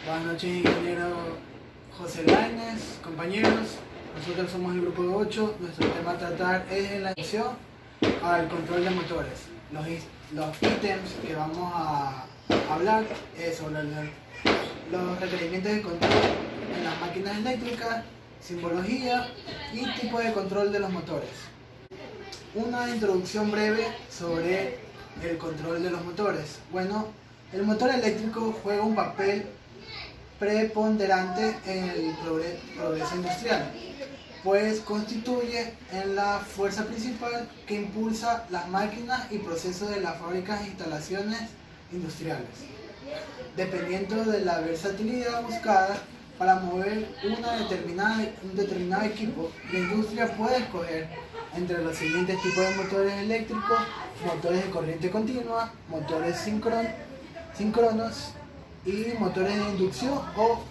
Buenas noches, ingeniero José Lainez, compañeros. Nosotros somos el grupo 8. Nuestro tema a tratar es la introducción al control de motores. Los ítems que vamos a hablar es sobre los requerimientos de control en las máquinas eléctricas, simbología y tipo de control de los motores. Una introducción breve sobre el control de los motores. Bueno, el motor eléctrico juega un papel preponderante en el progreso industrial, pues constituye en la fuerza principal que impulsa las máquinas y procesos de las fábricas e instalaciones industriales. Dependiendo de la versatilidad buscada para mover un determinado equipo, la industria puede escoger entre los siguientes tipos de motores eléctricos: motores de corriente continua, motores síncronos y motores de inducción o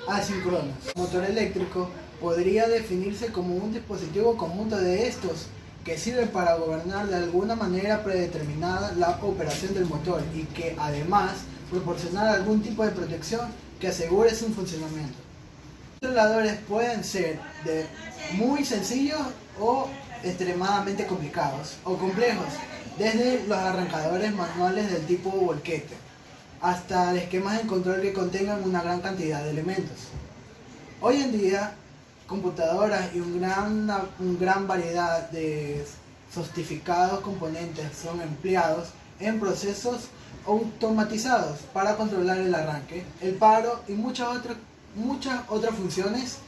asíncronos. El motor eléctrico podría definirse como un dispositivo conjunto de estos que sirve para gobernar de alguna manera predeterminada la operación del motor y que además proporcionar algún tipo de protección que asegure su funcionamiento. Los controladores pueden ser muy sencillos o extremadamente complicados o complejos, desde los arrancadores manuales del tipo volquete hasta esquemas de control que contengan una gran cantidad de elementos. Hoy en día, computadoras y una gran variedad de sofisticados componentes son empleados en procesos automatizados para controlar el arranque, el paro y muchas otras funciones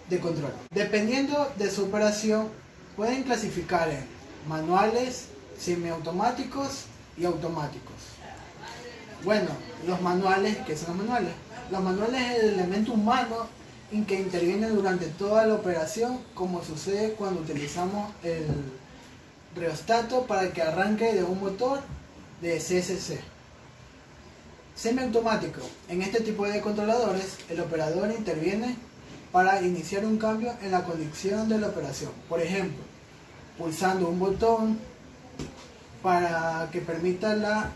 de control. Dependiendo de su operación, pueden clasificar en manuales, semiautomáticos y automáticos. Bueno, los manuales, ¿qué son los manuales? Los manuales es el elemento humano en que interviene durante toda la operación, como sucede cuando utilizamos el reostato para que arranque de un motor de CCC. Semiautomático. En este tipo de controladores, el operador interviene para iniciar un cambio en la condición de la operación. Por ejemplo, pulsando un botón para que permita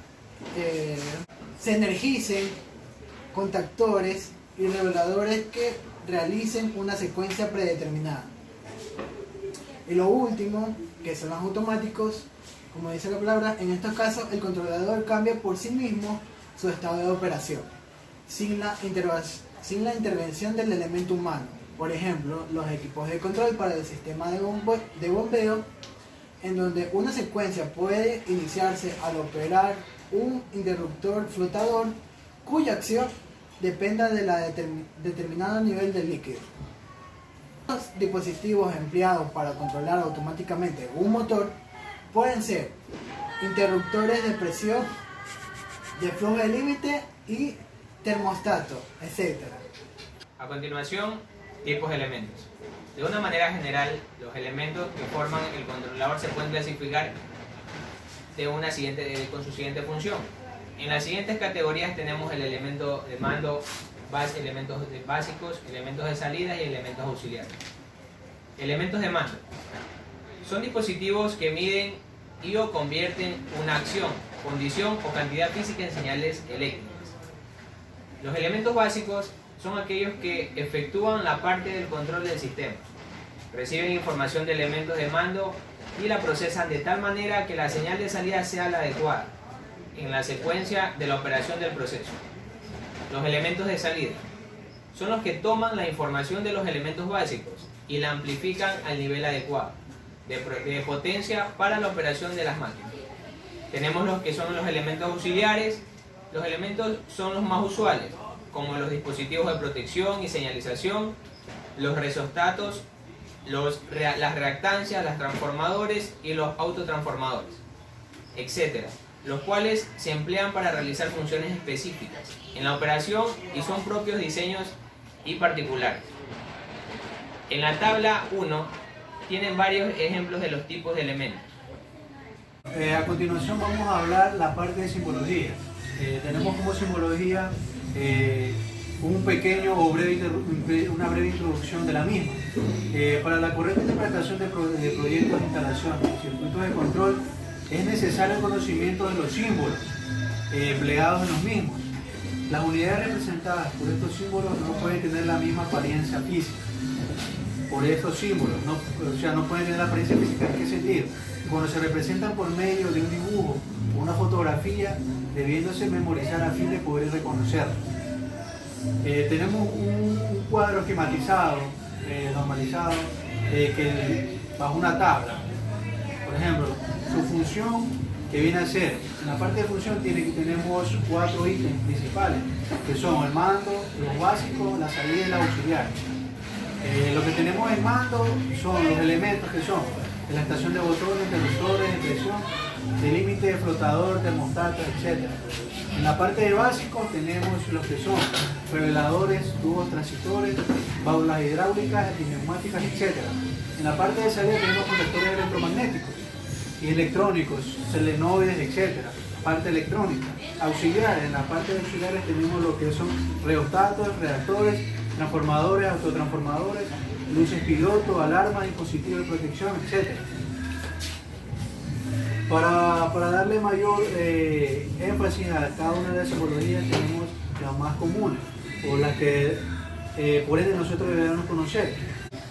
se energicen contactores y reguladores que realicen una secuencia predeterminada. Y lo último, que son los automáticos, como dice la palabra, en estos casos el controlador cambia por sí mismo su estado de operación, sin la intervención del elemento humano. Por ejemplo, los equipos de control para el sistema de bombeo, en donde una secuencia puede iniciarse al operar un interruptor flotador cuya acción dependa de la determinado nivel de líquido. Los dispositivos empleados para controlar automáticamente un motor pueden ser interruptores de presión, de flujo de límite y termostato, etc. A continuación, tipos de elementos. De una manera general, los elementos que forman el controlador se pueden clasificar con su siguiente función. En las siguientes categorías tenemos el elemento de mando, elementos básicos, elementos de salida y elementos auxiliares. Elementos de mando. Son dispositivos que miden y o convierten una acción, condición o cantidad física en señales eléctricas. Los elementos básicos son aquellos que efectúan la parte del control del sistema. Reciben información de elementos de mando y la procesan de tal manera que la señal de salida sea la adecuada en la secuencia de la operación del proceso. Los elementos de salida son los que toman la información de los elementos básicos y la amplifican al nivel adecuado de potencia para la operación de las máquinas. Tenemos los que son los elementos auxiliares. Los elementos son los más usuales, como los dispositivos de protección y señalización, los resostatos, las reactancias, los transformadores y los autotransformadores, etc., los cuales se emplean para realizar funciones específicas en la operación y son propios diseños y particulares. En la tabla 1 tienen varios ejemplos de los tipos de elementos. A continuación vamos a hablar la parte de simbología. Tenemos como simbología un pequeño o una breve introducción de la misma. Para la correcta interpretación de proyectos de instalación y circuitos de control es necesario el conocimiento de los símbolos empleados en los mismos. Las unidades representadas por estos símbolos no pueden tener la misma apariencia física. Por estos símbolos, o sea, no pueden tener la apariencia física. ¿En qué sentido? Cuando se representan por medio de un dibujo o una fotografía, debiéndose memorizar a fin de poder reconocerlo. Tenemos un cuadro esquematizado, normalizado, que bajo una tabla. Por ejemplo, su función que viene a ser, en la parte de función tenemos 4 ítems principales, que son el mando, los básicos, la salida y la auxiliar. Lo que tenemos en mando son los elementos que son de la estación de botones, interruptores, de presión, de límite, flotador, termostato, etc. En la parte de básico tenemos los que son reveladores, tubos transitores, válvulas hidráulicas y neumáticas, etc. En la parte de salida tenemos conectores electromagnéticos y electrónicos, solenoides, etc. Parte electrónica. Auxiliares, en la parte de auxiliares tenemos lo que son reostatos, reactores, transformadores, autotransformadores, luces piloto, alarmas, dispositivos de protección, etc. Para darle mayor énfasis a cada una de las simbologías tenemos las más comunes, o las que por ende nosotros debemos conocer.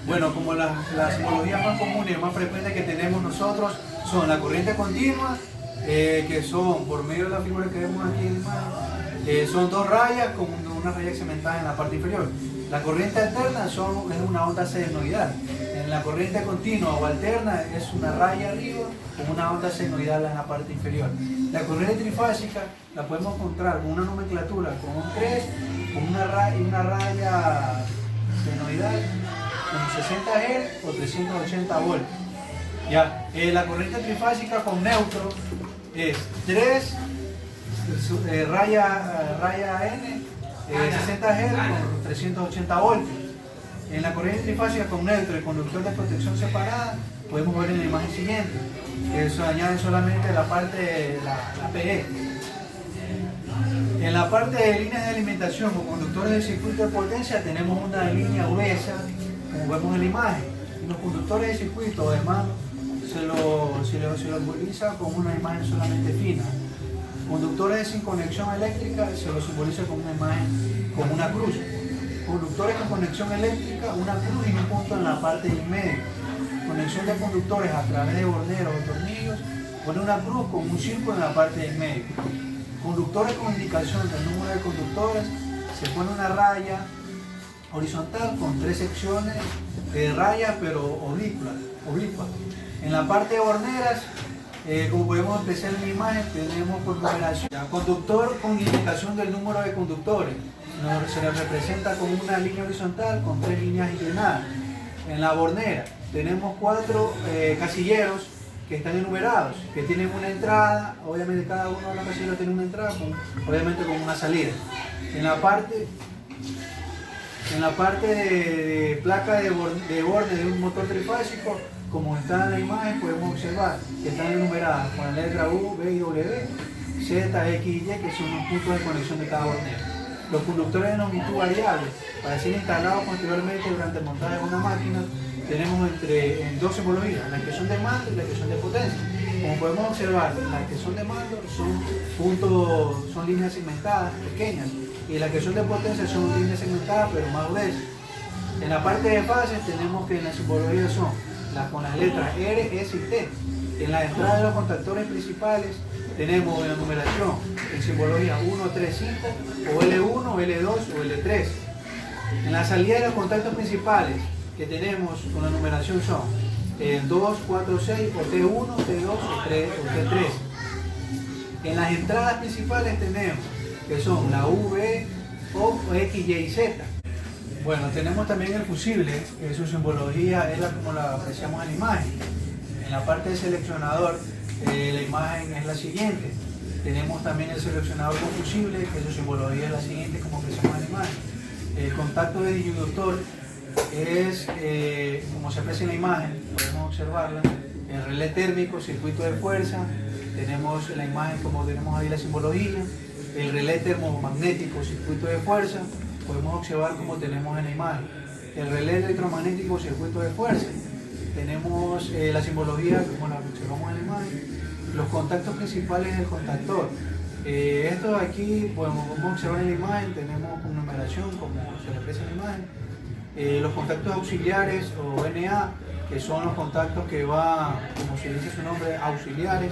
Bueno, como las simbologías más comunes y más frecuentes que tenemos nosotros son la corriente continua, que son por medio de la figura que vemos aquí en la imagen, son 2 rayas con una raya segmentada en la parte inferior. La corriente alterna es una onda senoidal. En la corriente continua o alterna es una raya arriba con una onda senoidal en la parte inferior. La corriente trifásica la podemos encontrar con una nomenclatura, con un 3, con una raya senoidal con 60 Hz o 380 volts. Ya, la corriente trifásica con neutro es 3, raya N, 60 Hz con 380 voltios. En la corriente trifásica con neutro y conductor de protección separada, podemos ver en la imagen siguiente, que se añade solamente la parte de la PE. En la parte de líneas de alimentación o conductores de circuito de potencia tenemos una línea gruesa, como vemos en la imagen. Y los conductores de circuito de mano se lo simboliza con una imagen solamente fina. Conductores sin conexión eléctrica se lo simboliza con una imagen, con una cruz. Conductores con conexión eléctrica, una cruz y un punto en la parte del medio. Conexión de conductores a través de borderos o tornillos, pone una cruz con un círculo en la parte del medio. Conductores con indicación del número de conductores, se pone una raya horizontal con 3 secciones de rayas pero oblicuas. En la parte de horneras, como podemos apreciar en la imagen, tenemos por numeración. Conductor con indicación del número de conductores. Se le representa con una línea horizontal con 3 líneas inclinadas. En la bornera tenemos 4 casilleros que están enumerados, que tienen una entrada, obviamente cada uno de los casilleros tiene una entrada, obviamente con una salida. En la parte de placa de borde de un motor trifásico, como está en la imagen, podemos observar que están enumeradas con la letra U, B y W, Z, X y Y, que son los puntos de conexión de cada bornera. Los conductores de longitud variable, para ser instalados posteriormente durante el montaje de una máquina, tenemos en 2 simbologías, las que son de mando y las que son de potencia. Como podemos observar, las que son de mando son líneas segmentadas, pequeñas, y las que son de potencia son líneas segmentadas, pero más gruesas. En la parte de fases tenemos que en la simbología son las con las letras R, S y T. En la entrada de los contactores principales tenemos en la numeración en simbología 1, 3, 5, o L1, L2 o L3. En la salida de los contactos principales que tenemos con la numeración son 2, 4, 6, o T1, T2 o T3. En las entradas principales tenemos que son la V, O, X, Y y Z. Bueno, tenemos también el fusible, que su simbología es como la apreciamos en la imagen. En la parte del seleccionador, la imagen es la siguiente. Tenemos también el seleccionador con fusible, que su simbología es la siguiente, como apreciamos en la imagen. El contacto de disyuntor es, como se aprecia en la imagen, podemos observarla, el relé térmico, circuito de fuerza, tenemos en la imagen como tenemos ahí la simbología, el relé termomagnético, circuito de fuerza, podemos observar como tenemos en la imagen, el relé electromagnético, circuito de fuerza, tenemos la simbología como la observamos en la imagen, los contactos principales del contactor, Esto aquí podemos observar en la imagen, tenemos con numeración como se le expresa en la imagen. Los contactos auxiliares o NA, que son los contactos que van, como se dice su nombre, auxiliares,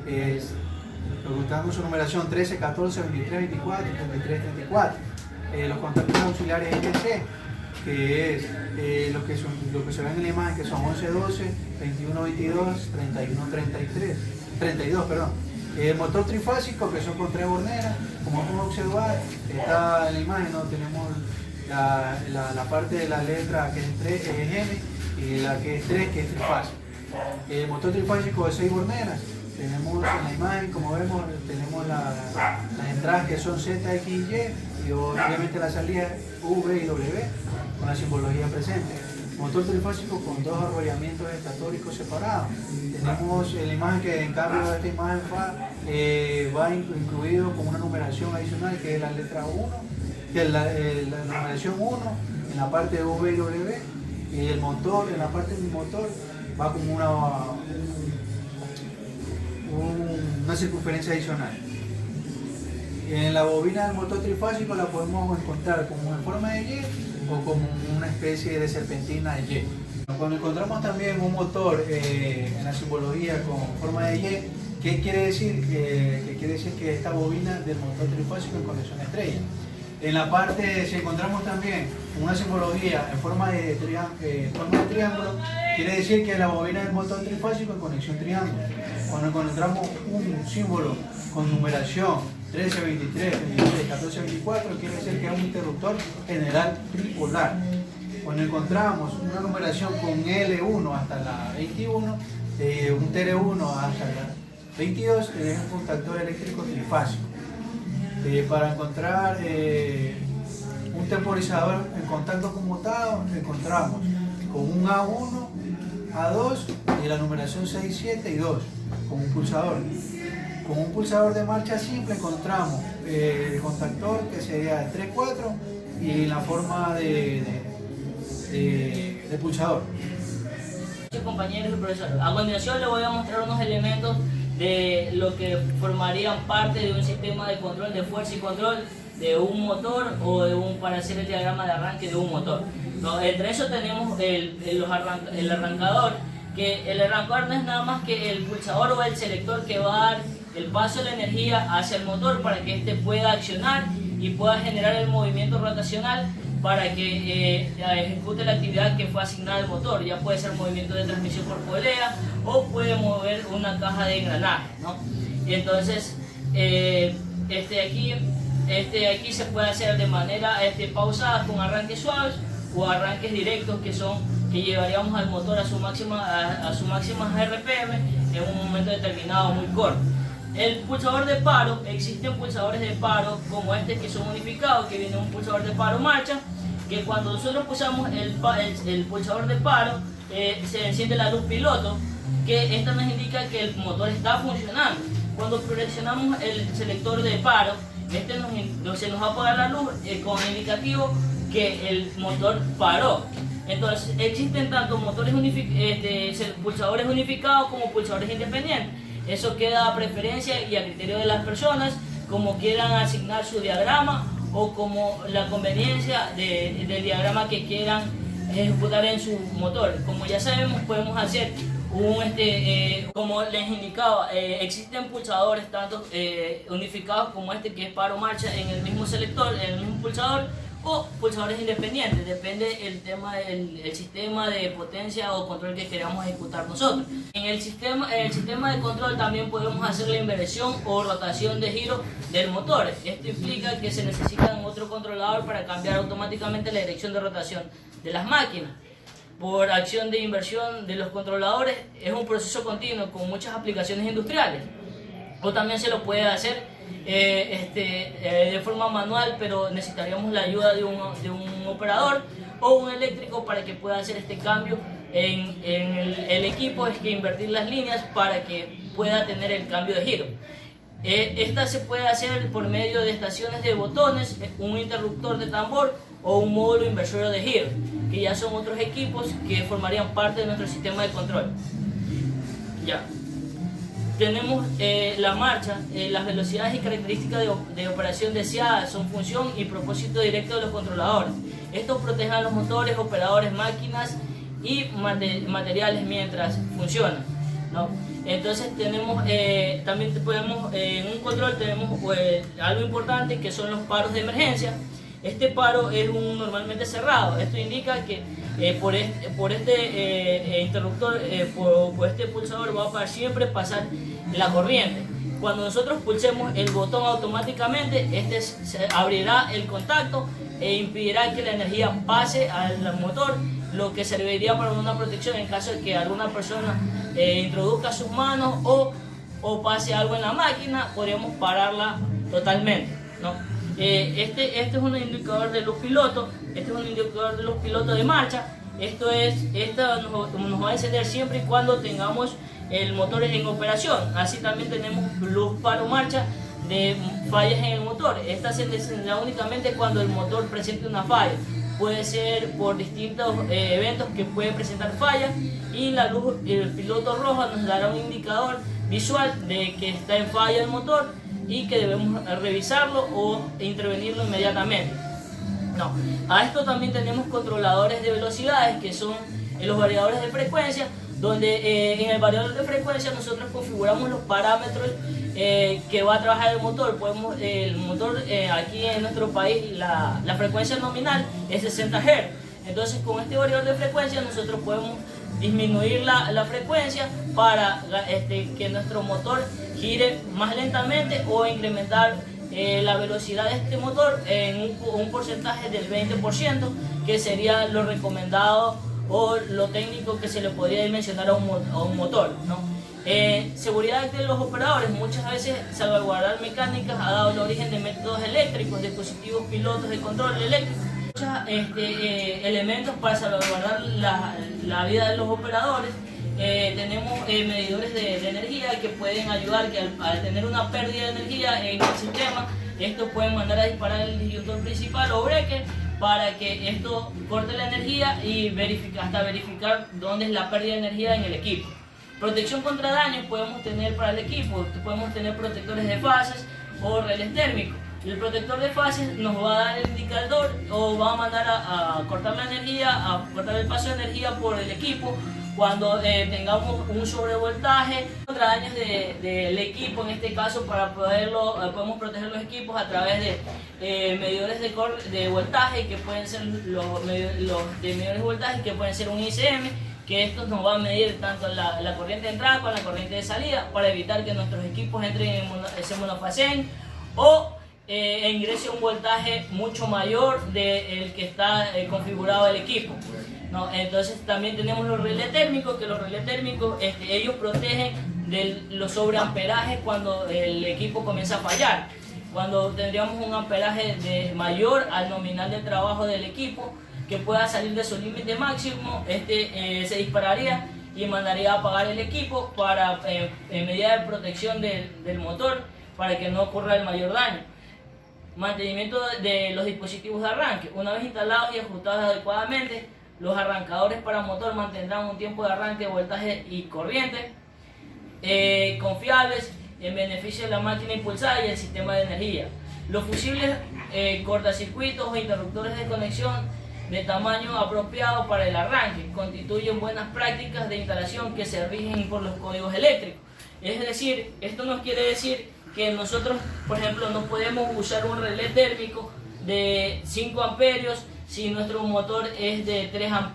los que están con su numeración 13, 14, 23, 24, 33, 34. Los contactos auxiliares NC, que es lo que se ven en la imagen, que son 11, 12, 21, 22, 31, 33, 32, perdón. El motor trifásico, que son con 3 borneras, como podemos observar, está en la imagen, ¿no? Tenemos la parte de la letra que es 3, que es M, y la que es 3, que es trifásico. El motor trifásico de 6 borneras, tenemos en la imagen, como vemos, tenemos las entradas que son Z, X y Y, y obviamente la salida V y W, con la simbología presente. Motor trifásico con 2 arrollamientos estatóricos separados. Tenemos en la imagen que en cambio de esta imagen va incluido con una numeración adicional que es la letra 1, que es la numeración 1 en la parte de V y W, y el motor, en la parte del motor, va con una circunferencia adicional. En la bobina del motor trifásico la podemos encontrar como en forma de Y o como una especie de serpentina de Y. Cuando encontramos también un motor en la simbología con forma de Y, ¿qué quiere decir? Que quiere decir que esta bobina del motor trifásico en conexión estrella. En la parte, si encontramos también una simbología en forma de triángulo, quiere decir que la bobina del motor trifásico en conexión triángulo. Cuando encontramos un símbolo con numeración 13, 23, 26, 14, 24, quiere decir que es un interruptor general tripolar. Cuando encontramos una numeración con L1 hasta la 21, un TR1 hasta la 22, es un contactor eléctrico trifásico. Para encontrar un temporizador en contacto conmutado, encontramos con un A1, A2 y la numeración 6, 7 y 2, con un pulsador. Con un pulsador de marcha simple encontramos el contactor que sería el 3, 4 y la forma de pulsador. Compañeros y profesor, a continuación les voy a mostrar unos elementos de lo que formarían parte de un sistema de control de fuerza y control de un motor o para hacer el diagrama de arranque de un motor. No, entre eso tenemos el arrancador, que el arrancador no es nada más que el pulsador o el selector que va a dar el paso de la energía hacia el motor para que éste pueda accionar y pueda generar el movimiento rotacional para que ejecute la actividad que fue asignada al motor. Ya puede ser movimiento de transmisión por polea o puede mover una caja de engranaje, ¿no? Y entonces aquí se puede hacer de manera pausada con arranques suaves o arranques directos que llevaríamos al motor a su máxima RPM en un momento determinado muy corto. El pulsador de paro, existen pulsadores de paro como este que son unificados, que viene un pulsador de paro marcha, que cuando nosotros pulsamos el pulsador de paro se enciende la luz piloto, que esta nos indica que el motor está funcionando. Cuando presionamos el selector de paro, se nos va a apagar la luz con indicativo que el motor paró. Entonces existen tanto pulsadores unificados como pulsadores independientes. Eso queda a preferencia y a criterio de las personas, como quieran asignar su diagrama o como la conveniencia del diagrama que quieran ejecutar en su motor. Como ya sabemos, podemos hacer como les indicaba, existen pulsadores tanto unificados como este que es paro marcha en el mismo selector, en el mismo pulsador, o pulsadores independientes, depende el sistema de potencia o control que queramos ejecutar nosotros. En el sistema de control también podemos hacer la inversión o rotación de giro del motor. Esto implica que se necesita otro controlador para cambiar automáticamente la dirección de rotación de las máquinas. Por acción de inversión de los controladores es un proceso continuo con muchas aplicaciones industriales. O también se lo puede hacer de forma manual, pero necesitaríamos la ayuda de un operador o un eléctrico para que pueda hacer este cambio en el equipo. Es que invertir las líneas para que pueda tener el cambio de giro. Esta se puede hacer por medio de estaciones de botones, un interruptor de tambor o un módulo inversor de giro, que ya son otros equipos que formarían parte de nuestro sistema de control. Ya. tenemos la marcha, las velocidades y características de operación deseadas son función y propósito directo de los controladores. Estos protegen a los motores, operadores, máquinas y materiales mientras funcionan, ¿no? Entonces tenemos, también podemos, en un control tenemos algo importante que son los paros de emergencia. Este paro es normalmente cerrado. Esto indica que por este interruptor, por este pulsador va a siempre pasar la corriente. Cuando nosotros pulsemos el botón automáticamente, se abrirá el contacto e impedirá que la energía pase al motor, lo que serviría para una protección en caso de que alguna persona introduzca sus manos o pase algo en la máquina. Podríamos pararla totalmente, ¿no? Este es un indicador de luz piloto. Este es un indicador de luz piloto de marcha. Esto nos va a encender siempre y cuando tengamos el motor en operación. Así también tenemos luz paro marcha de fallas en el motor. Esta se encenderá únicamente cuando el motor presente una falla. Puede ser por distintos eventos que puede presentar fallas, y la luz, el piloto rojo, nos dará un indicador visual de que está en falla el motor y que debemos revisarlo o intervenirlo inmediatamente. No. A esto también tenemos controladores de velocidades, que son los variadores de frecuencia, donde en el variador de frecuencia nosotros configuramos los parámetros que va a trabajar el motor. El motor aquí en nuestro país la frecuencia nominal es 60 Hz. Entonces con este variador de frecuencia nosotros podemos disminuir la frecuencia para que nuestro motor gire más lentamente, o incrementar la velocidad de este motor en un porcentaje del 20%, que sería lo recomendado o lo técnico que se le podría dimensionar a un motor, ¿no? Seguridad de los operadores. Muchas veces salvaguardar mecánicas ha dado el origen de métodos eléctricos, dispositivos pilotos de control eléctrico. Muchos elementos para salvaguardar la vida de los operadores. Tenemos medidores de energía que pueden ayudar, que al tener una pérdida de energía en el sistema, estos pueden mandar a disparar el disyuntor principal o breaker para que esto corte la energía y hasta verificar dónde es la pérdida de energía en el equipo. Protección contra daños podemos tener para el equipo. Podemos tener protectores de fases o relés térmicos. El protector de fases nos va a dar el indicador, o va a mandar a cortar la energía, a cortar el paso de energía por el equipo cuando tengamos un sobrevoltaje. Contra daños del equipo, en este caso, para podemos proteger los equipos a través de medidores de voltaje, que pueden ser los de medidores de voltaje, que pueden ser un ICM, que estos nos va a medir tanto la corriente de entrada como la corriente de salida, para evitar que nuestros equipos entren en ese monofasén o ingrese un voltaje mucho mayor del que está configurado el equipo, ¿no? Entonces también tenemos los relés térmicos, que los relés térmicos ellos protegen de los sobreamperajes cuando el equipo comienza a fallar. Cuando tendríamos un amperaje mayor al nominal de trabajo del equipo, que pueda salir de su límite máximo, se dispararía y mandaría a apagar el equipo para, en medida de protección del motor, para que no ocurra el mayor daño. Mantenimiento de los dispositivos de arranque. Una vez instalados y ajustados adecuadamente, los arrancadores para motor mantendrán un tiempo de arranque, voltaje y corriente confiables en beneficio de la máquina impulsada y el sistema de energía. Los fusibles cortacircuitos o interruptores de conexión de tamaño apropiado para el arranque constituyen buenas prácticas de instalación que se rigen por los códigos eléctricos. Es decir, esto nos quiere decir que nosotros, por ejemplo, no podemos usar un relé térmico de 5 amperios si nuestro motor es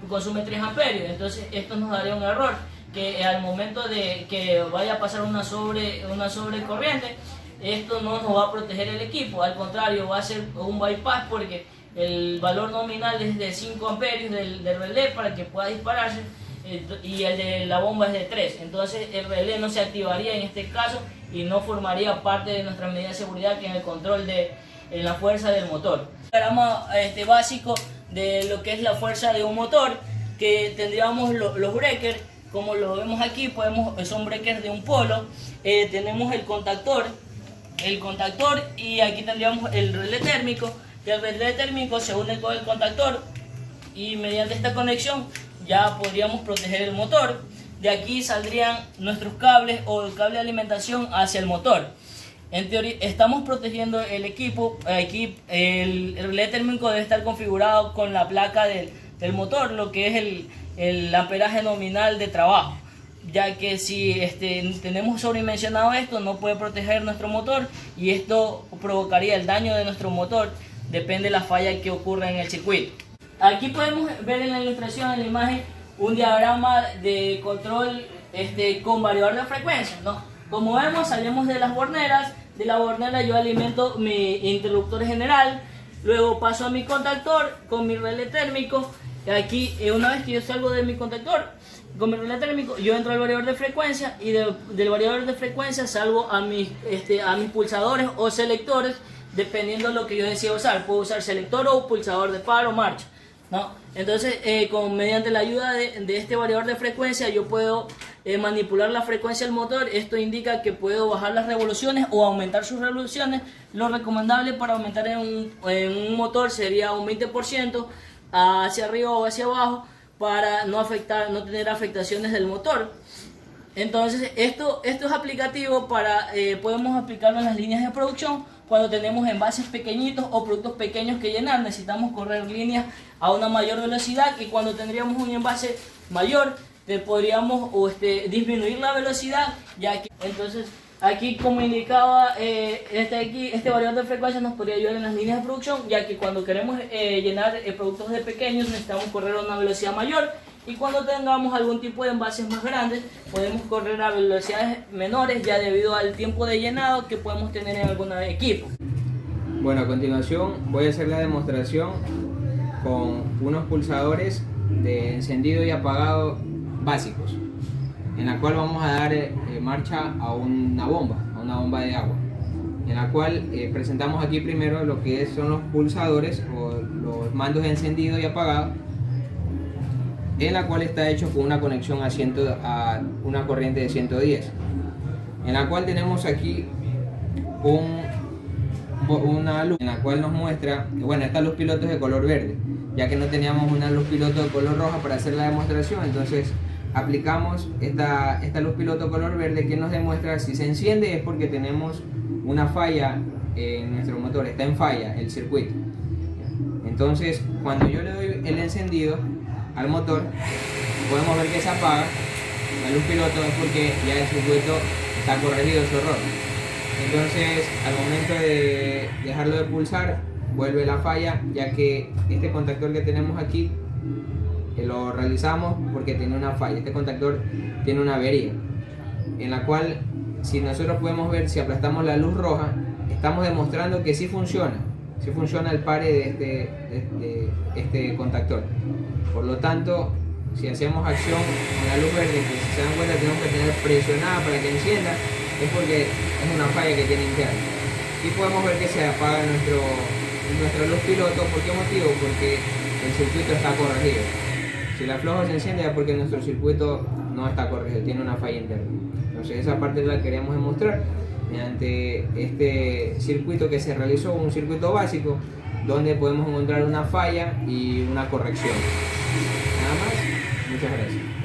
consume 3 amperios. Entonces esto nos daría un error, que al momento de que vaya a pasar una sobrecorriente, esto no nos va a proteger el equipo. Al contrario, va a ser un bypass, porque el valor nominal es de 5 amperios del relé para que pueda dispararse, y el de la bomba es de 3. Entonces el relé no se activaría en este caso y no formaría parte de nuestra medida de seguridad, que es el control de la fuerza del motor. Un diagrama básico de lo que es la fuerza de un motor, que tendríamos los breakers, como lo vemos aquí, son breakers de un polo. Tenemos el contactor, y aquí tendríamos el relé térmico, que el relé térmico se une con el contactor, y mediante esta conexión ya podríamos proteger el motor. de aquí saldrían nuestros cables o el cable de alimentación hacia el motor. En teoría, estamos protegiendo el equipo. Aquí el relé térmico debe estar configurado con la placa del motor, lo que es el amperaje nominal de trabajo, ya que si tenemos sobredimensionado esto, no puede proteger nuestro motor y esto provocaría el daño de nuestro motor, depende de la falla que ocurra en el circuito. Aquí podemos ver en la ilustración, en la imagen, un diagrama de control con variador de frecuencia, ¿no? Como vemos, salimos de las borneras. De la bornera yo alimento mi interruptor general, luego paso a mi contactor con mi relé térmico. Aquí, una vez que yo salgo de mi contactor con mi relé térmico, yo entro al variador de frecuencia y del variador de frecuencia salgo a mis pulsadores o selectores, dependiendo de lo que yo desea usar. Puedo usar selector o pulsador de par o marcha, ¿no? Entonces, mediante la ayuda de este variador de frecuencia, yo puedo manipular la frecuencia del motor. Esto indica que puedo bajar las revoluciones o aumentar sus revoluciones. Lo recomendable para aumentar en un motor sería un 20% hacia arriba o hacia abajo, para no tener afectaciones del motor. Entonces, esto es aplicativo podemos aplicarlo en las líneas de producción. Cuando tenemos envases pequeñitos o productos pequeños que llenar, necesitamos correr líneas a una mayor velocidad, y cuando tendríamos un envase mayor, podríamos disminuir la velocidad, ya que entonces aquí, como indicaba este variador de frecuencia, nos podría ayudar en las líneas de producción, ya que cuando queremos llenar productos de pequeños necesitamos correr a una velocidad mayor, y cuando tengamos algún tipo de envases más grandes podemos correr a velocidades menores, ya debido al tiempo de llenado que podemos tener en algún equipo. Bueno, a continuación voy a hacer la demostración con unos pulsadores de encendido y apagado básicos, en la cual vamos a dar marcha a una bomba de agua, en la cual presentamos aquí primero lo que son los pulsadores o los mandos de encendido y apagado, en la cual está hecho con una conexión a una corriente de 110, en la cual tenemos aquí una luz en la cual nos muestra, esta luz piloto es de color verde, ya que no teníamos una luz piloto de color roja para hacer la demostración. Entonces aplicamos esta luz piloto color verde, que nos demuestra si se enciende es porque tenemos una falla en nuestro motor, está en falla el circuito. Entonces, cuando yo le doy el encendido al motor, podemos ver que se apaga la luz piloto, es porque ya el circuito está corregido su error. Entonces, al momento de dejarlo de pulsar, vuelve la falla, ya que este contactor que tenemos aquí lo realizamos porque tiene una falla. Este contactor tiene una avería, en la cual, si nosotros podemos ver, si aplastamos la luz roja, estamos demostrando que sí funciona el pare de este contactor. Por lo tanto, si hacemos acción con la luz verde, que si se dan cuenta tenemos que tener presionada para que encienda, es porque es una falla que tiene interna. Y podemos ver que se apaga nuestra luz piloto. ¿Por qué motivo? Porque el circuito está corregido. Si la aflojo se enciende es porque nuestro circuito no está corregido, tiene una falla interna. Entonces esa parte la queremos demostrar mediante este circuito que se realizó, un circuito básico, donde podemos encontrar una falla y una corrección. Nada más, muchas gracias.